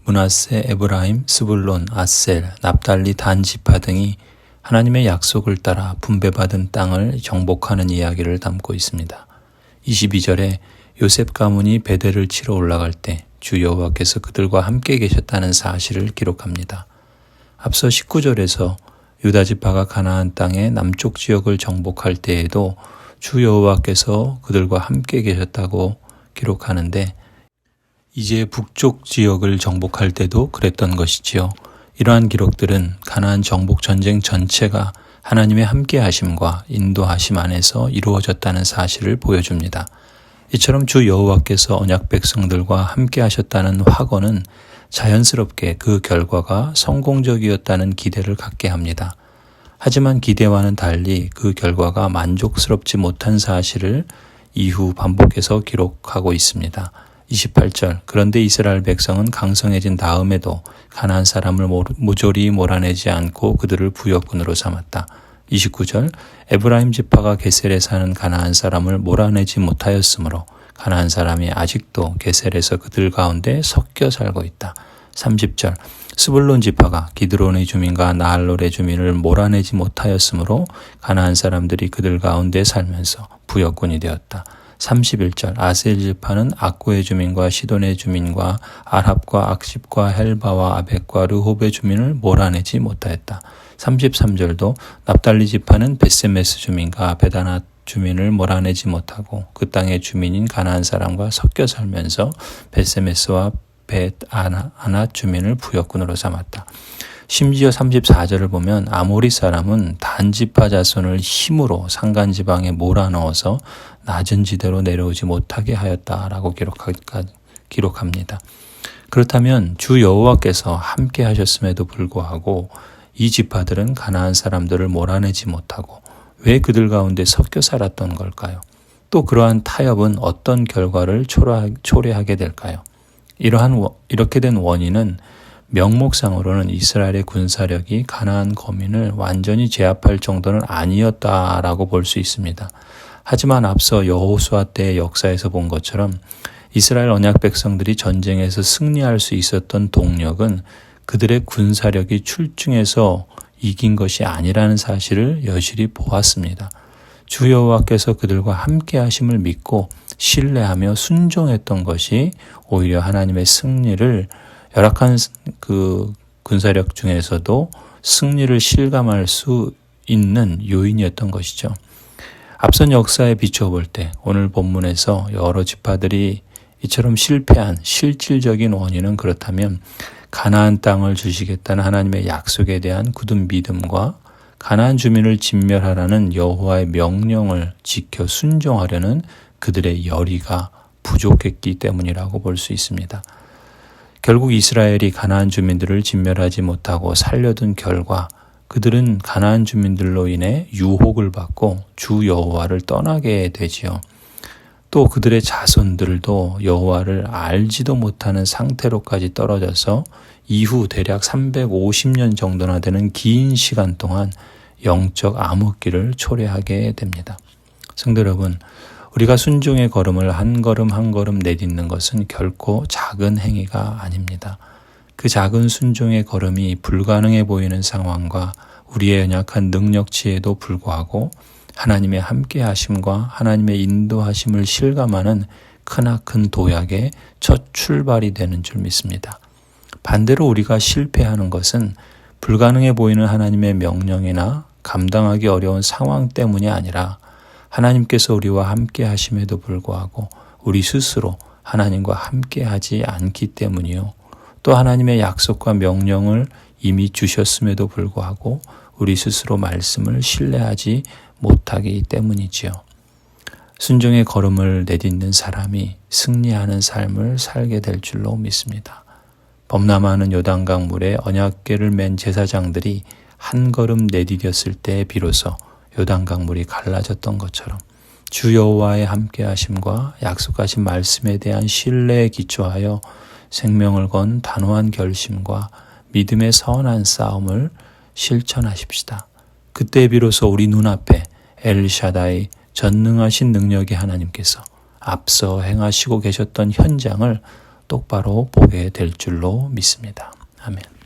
므낫세, 에브라임, 스불론, 아셀, 납달리, 단 지파 등이 하나님의 약속을 따라 분배받은 땅을 정복하는 이야기를 담고 있습니다. 22절에 요셉 가문이 베델을 치러 올라갈 때 주 여호와께서 그들과 함께 계셨다는 사실을 기록합니다. 앞서 19절에서 유다 지파가 가나안 땅의 남쪽 지역을 정복할 때에도 주 여호와께서 그들과 함께 계셨다고 기록하는데 이제 북쪽 지역을 정복할 때도 그랬던 것이지요. 이러한 기록들은 가나안 정복 전쟁 전체가 하나님의 함께하심과 인도하심 안에서 이루어졌다는 사실을 보여줍니다. 이처럼 주 여호와께서 언약 백성들과 함께하셨다는 확언은 자연스럽게 그 결과가 성공적이었다는 기대를 갖게 합니다. 하지만 기대와는 달리 그 결과가 만족스럽지 못한 사실을 이후 반복해서 기록하고 있습니다. 28절 그런데 이스라엘 백성은 강성해진 다음에도 가나안 사람을 모조리 몰아내지 않고 그들을 부역군으로 삼았다. 29절 에브라임 지파가 게셀에 사는 가나안 사람을 몰아내지 못하였으므로 가나안 사람이 아직도 게셀에서 그들 가운데 섞여 살고 있다. 30절 스불론 지파가 기드론의 주민과 나할롤의 주민을 몰아내지 못하였으므로 가나안 사람들이 그들 가운데 살면서 부역군이 되었다. 31절 아셀 지파는 악고의 주민과 시돈의 주민과 아랍과 악십과 헬바와 아벡과 르홉의 주민을 몰아내지 못하였다. 33절도 납달리 지파는 벳세메스 주민과 베다낫 주민을 몰아내지 못하고 그 땅의 주민인 가나안 사람과 섞여 살면서 벳세메스와 벳아낫 주민을 부역군으로 삼았다. 심지어 34절을 보면 아모리 사람은 단 지파 자손을 힘으로 산간 지방에 몰아넣어서 낮은 지대로 내려오지 못하게 하였다라고 기록합니다. 그렇다면 주 여호와께서 함께 하셨음에도 불구하고 이 지파들은 가나안 사람들을 몰아내지 못하고 왜 그들 가운데 섞여 살았던 걸까요? 또 그러한 타협은 어떤 결과를 초래하게 될까요? 이렇게 된 원인은 명목상으로는 이스라엘의 군사력이 가나안 거민을 완전히 제압할 정도는 아니었다라고 볼 수 있습니다. 하지만 앞서 여호수아 때의 역사에서 본 것처럼 이스라엘 언약 백성들이 전쟁에서 승리할 수 있었던 동력은 그들의 군사력이 출중해서 이긴 것이 아니라는 사실을 여실히 보았습니다. 주 여호와께서 그들과 함께 하심을 믿고 신뢰하며 순종했던 것이 오히려 하나님의 승리를 열악한 그 군사력 중에서도 승리를 실감할 수 있는 요인이었던 것이죠. 앞선 역사에 비춰볼 때 오늘 본문에서 여러 지파들이 이처럼 실패한 실질적인 원인은 그렇다면 가나안 땅을 주시겠다는 하나님의 약속에 대한 굳은 믿음과 가나안 주민을 진멸하라는 여호와의 명령을 지켜 순종하려는 그들의 열의가 부족했기 때문이라고 볼 수 있습니다. 결국 이스라엘이 가나안 주민들을 진멸하지 못하고 살려둔 결과 그들은 가나안 주민들로 인해 유혹을 받고 주 여호와를 떠나게 되지요. 또 그들의 자손들도 여호와를 알지도 못하는 상태로까지 떨어져서 이후 대략 350년 정도나 되는 긴 시간 동안 영적 암흑기를 초래하게 됩니다. 성도 여러분, 우리가 순종의 걸음을 한 걸음 한 걸음 내딛는 것은 결코 작은 행위가 아닙니다. 그 작은 순종의 걸음이 불가능해 보이는 상황과 우리의 연약한 능력치에도 불구하고 하나님의 함께하심과 하나님의 인도하심을 실감하는 크나큰 도약의 첫 출발이 되는 줄 믿습니다. 반대로 우리가 실패하는 것은 불가능해 보이는 하나님의 명령이나 감당하기 어려운 상황 때문이 아니라 하나님께서 우리와 함께 하심에도 불구하고 우리 스스로 하나님과 함께 하지 않기 때문이요. 또 하나님의 약속과 명령을 이미 주셨음에도 불구하고 우리 스스로 말씀을 신뢰하지 못하기 때문이지요. 순종의 걸음을 내딛는 사람이 승리하는 삶을 살게 될 줄로 믿습니다. 범람하는 요단강 물에 언약궤를 맨 제사장들이 한 걸음 내디뎠을 때 비로소 요단강 물이 갈라졌던 것처럼 주 여호와의 함께하심과 약속하신 말씀에 대한 신뢰에 기초하여 생명을 건 단호한 결심과 믿음의 선한 싸움을 실천하십시다. 그때 비로소 우리 눈앞에 엘샤다이 전능하신 능력의 하나님께서 앞서 행하시고 계셨던 현장을 똑바로 보게 될 줄로 믿습니다. 아멘.